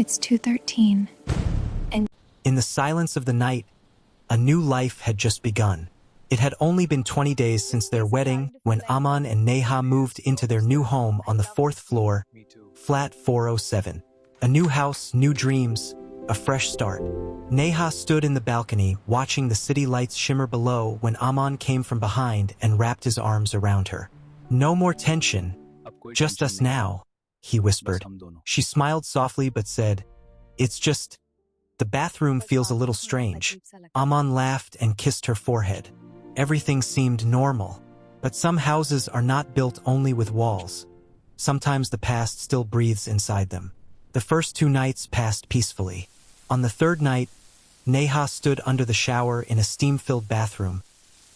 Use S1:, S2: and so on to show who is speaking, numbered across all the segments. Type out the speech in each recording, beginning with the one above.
S1: It's 2:13.
S2: In the silence of the night, a new life had just begun. It had only been 20 days since their wedding when Aman and Neha moved into their new home on the 4th floor, flat 407. A new house, new dreams, a fresh start. Neha stood in the balcony watching the city lights shimmer below when Aman came from behind and wrapped his arms around her. "No more tension, just us now," he whispered. She smiled softly but said, "It's just, the bathroom feels a little strange." Aman laughed and kissed her forehead. Everything seemed normal, but some houses are not built only with walls. Sometimes the past still breathes inside them. The first 2 nights passed peacefully. On the 3rd night, Neha stood under the shower in a steam-filled bathroom,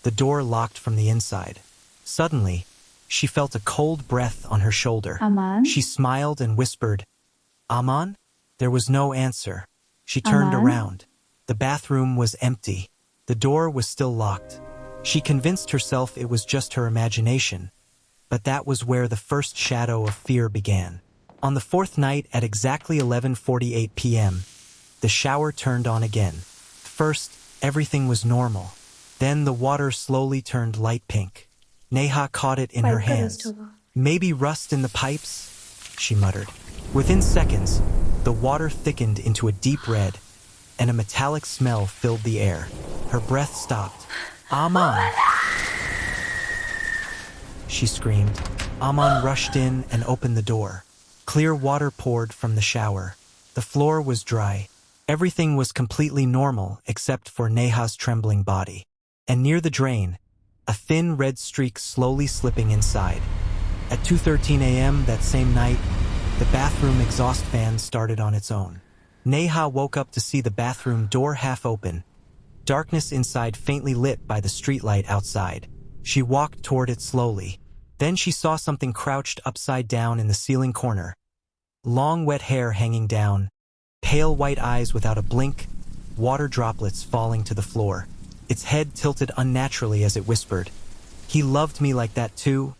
S2: the door locked from the inside. Suddenly, she felt a cold breath on her shoulder.
S1: Aman?
S2: She smiled and whispered, "Aman?" There was no answer. She turned
S1: Aman?
S2: around. The bathroom was empty. The door was still locked. She convinced herself it was just her imagination, but that was where the first shadow of fear began. On the 4th night at exactly 11:48 p.m., the shower turned on again. First, everything was normal. Then the water slowly turned light pink. Neha caught it in her hands. "Maybe rust in the pipes," she muttered. Within seconds, the water thickened into a deep red, and a metallic smell filled the air. Her breath stopped. "Aman!" she screamed. Aman rushed in and opened the door. Clear water poured from the shower. The floor was dry. Everything was completely normal except for Neha's trembling body. And near the drain, a thin red streak slowly slipping inside. At 2:13 a.m. that same night, the bathroom exhaust fan started on its own. Neha woke up to see the bathroom door half open, darkness inside faintly lit by the streetlight outside. She walked toward it slowly. Then she saw something crouched upside down in the ceiling corner. Long wet hair hanging down, pale white eyes without a blink, water droplets falling to the floor. Its head tilted unnaturally as it whispered, "He loved me like that too."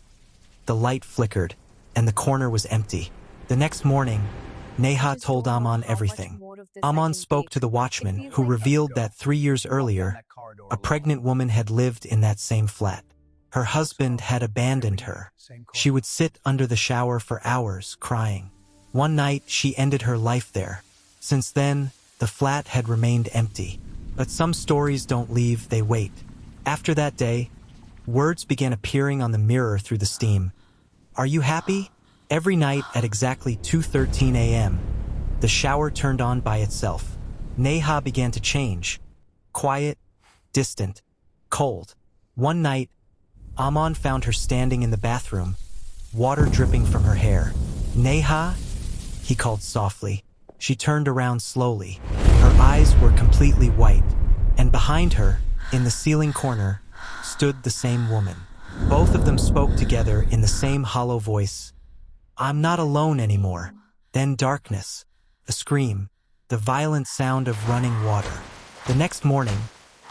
S2: The light flickered, and the corner was empty. The next morning, Neha told Aman everything. Aman spoke to the watchman, who revealed that 3 years earlier, a pregnant woman had lived in that same flat. Her husband had abandoned her. She would sit under the shower for hours, crying. One night, she ended her life there. Since then, the flat had remained empty. But some stories don't leave, they wait. After that day, words began appearing on the mirror through the steam. "Are you happy?" Every night at exactly 2:13 a.m., the shower turned on by itself. Neha began to change. Quiet, distant, cold. One night, Aman found her standing in the bathroom, water dripping from her hair. "Neha?" he called softly. She turned around slowly. Her eyes were completely white, and behind her, in the ceiling corner, stood the same woman. Both of them spoke together in the same hollow voice. "I'm not alone anymore." Then darkness, a scream, the violent sound of running water. The next morning,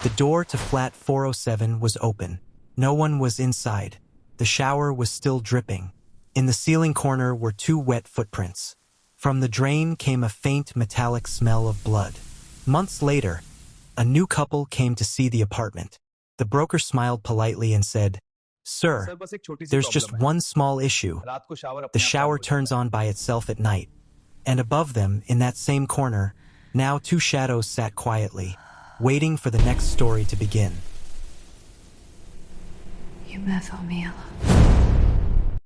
S2: the door to flat 407 was open. No one was inside. The shower was still dripping. In the ceiling corner were 2 wet footprints. From the drain came a faint metallic smell of blood. Months later, a new couple came to see the apartment. The broker smiled politely and said, "Sir, there's just one small issue. The shower turns on by itself at night." And above them, in that same corner, now 2 shadows sat quietly, waiting for the next story to begin.
S1: You methyl me,